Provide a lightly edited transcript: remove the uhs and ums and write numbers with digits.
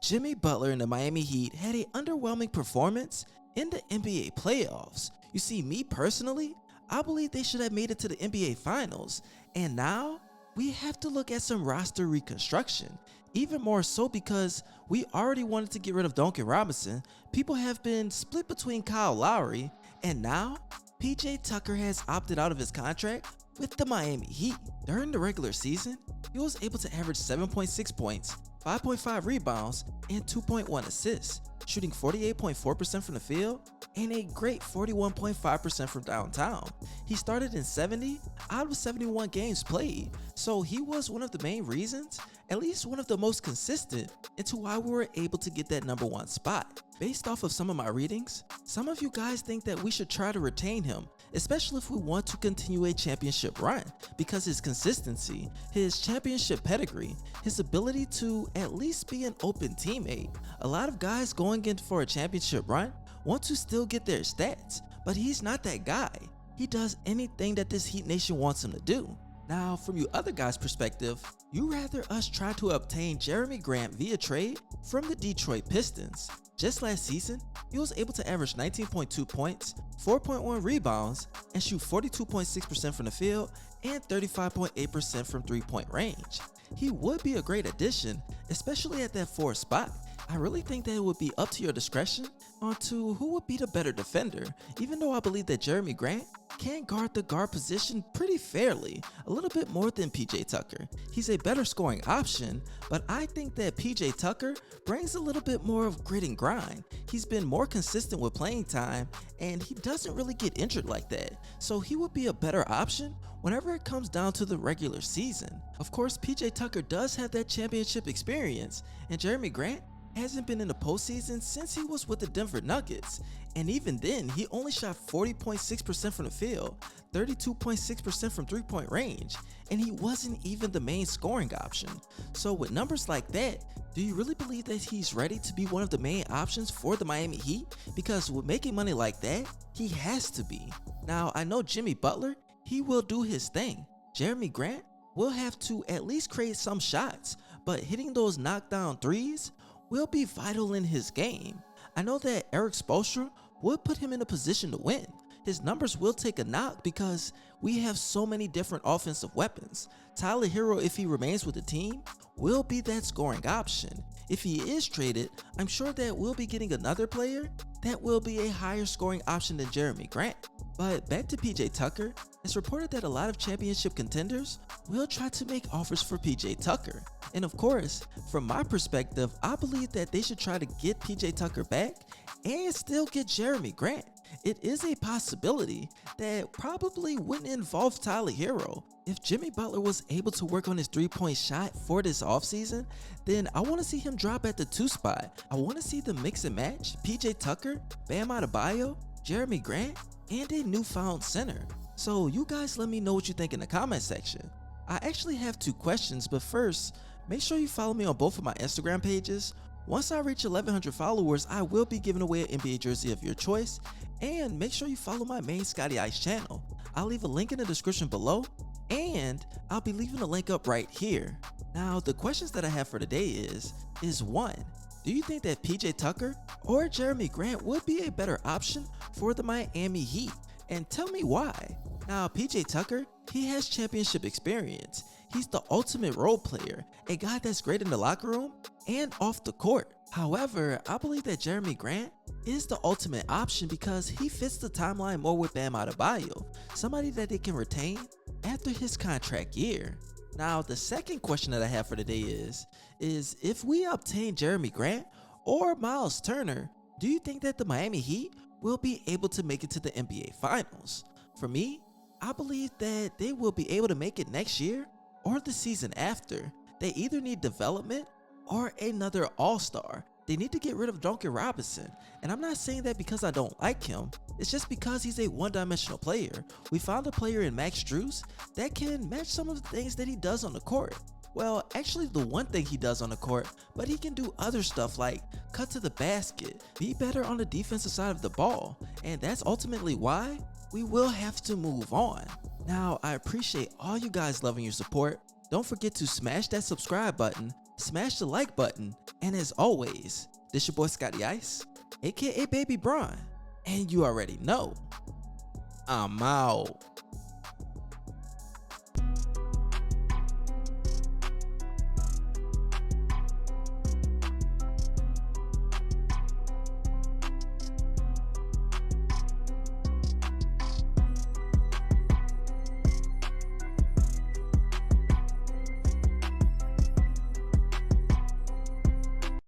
Jimmy Butler and the Miami Heat had an underwhelming performance in the NBA playoffs. You see, me personally, I believe they should have made it to the NBA Finals, and now we have to look at some roster reconstruction. Even more so because we already wanted to get rid of Duncan Robinson, people have been split between Kyle Lowry, and now PJ Tucker has opted out of his contract with the Miami Heat. During the regular season, he was able to average 7.6 points, 5.5 rebounds, and 2.1 assists, shooting 48.4% from the field and a great 41.5% from downtown. He started in 70 out of 71 games played, so he was one of the main reasons, at least one of the most consistent, into why we were able to get that #1 spot. Based off of some of my readings, some of you guys think that we should try to retain him, especially if we want to continue a championship run, because his consistency, his championship pedigree, his ability to at least be an open teammate. A lot of guys going in for a championship run want to still get their stats, but he's not that guy. He does anything that this Heat Nation wants him to do. Now, from you other guys' perspective, you rather us try to obtain Jerami Grant via trade from the Detroit Pistons. Just last season, he was able to average 19.2 points, 4.1 rebounds, and shoot 42.6% from the field and 35.8% from three-point range. He would be a great addition, especially at that 4th spot. I really think that it would be up to your discretion onto who would be the better defender, even though I believe that Jerami Grant can guard the guard position pretty fairly, a little bit more than PJ Tucker. He's a better scoring option, but I think that PJ Tucker brings a little bit more of grit and grind. He's been more consistent with playing time, and he doesn't really get injured like that, so he would be a better option whenever it comes down to the regular season. Of course, PJ Tucker does have that championship experience, and Jerami Grant hasn't been in the postseason since he was with the Denver Nuggets, and even then he only shot 40.6% from the field, 32.6% from three-point range, and he wasn't even the main scoring option. So with numbers like that, do you really believe that he's ready to be one of the main options for the Miami Heat? Because with making money like that, he has to be. Now, I know Jimmy Butler, he will do his thing. Jerami Grant will have to at least create some shots, but hitting those knockdown threes will be vital in his game. I know that Eric Spoelstra would put him in a position to win. His numbers will take a knock because we have so many different offensive weapons. Tyler Hero, if he remains with the team, will be that scoring option. If he is traded, I'm sure that we'll be getting another player that will be a higher scoring option than Jerami Grant. But back to PJ Tucker, it's reported that a lot of championship contenders will try to make offers for PJ Tucker. And of course, from my perspective, I believe that they should try to get PJ Tucker back and still get Jerami Grant. It is a possibility that probably wouldn't involve Tyler Hero. If Jimmy Butler was able to work on his three-point shot for this offseason, then I want to see him drop at the 2 spot. I want to see them mix and match PJ Tucker, Bam Adebayo, Jerami Grant, and a newfound center. So you guys let me know what you think in the comment section. I actually have 2 questions, but first, make sure you follow me on both of my Instagram pages. Once I reach 1,100 followers, I will be giving away an NBA jersey of your choice, and make sure you follow my main ScottyIce channel. I'll leave a link in the description below, and I'll be leaving a link up right here. Now, the questions that I have for today is 1, do you think that PJ Tucker or Jerami Grant would be a better option for the Miami Heat? And tell me why. Now, PJ Tucker, he has championship experience. He's the ultimate role player, a guy that's great in the locker room and off the court. However, I believe that Jerami Grant is the ultimate option because he fits the timeline more with Bam Adebayo, somebody that they can retain after his contract year. Now, the second question that I have for today is if we obtain Jerami Grant or Miles Turner, do you think that the Miami Heat will be able to make it to the NBA Finals? For me, I believe that they will be able to make it next year or the season after. They either need development or another all-star. They need to get rid of Duncan Robinson, and I'm not saying that because I don't like him. It's just because he's a one-dimensional player. We found a player in Max Strus that can match some of the things that he does on the court. Well, actually the one thing he does on the court, but he can do other stuff like cut to the basket, be better on the defensive side of the ball, and that's ultimately why we will have to move on. Now, I appreciate all you guys loving your support. Don't forget to smash that subscribe button, smash the like button. And as always, this your boy ScottyIce, aka Baby Bron. And you already know, I'm out.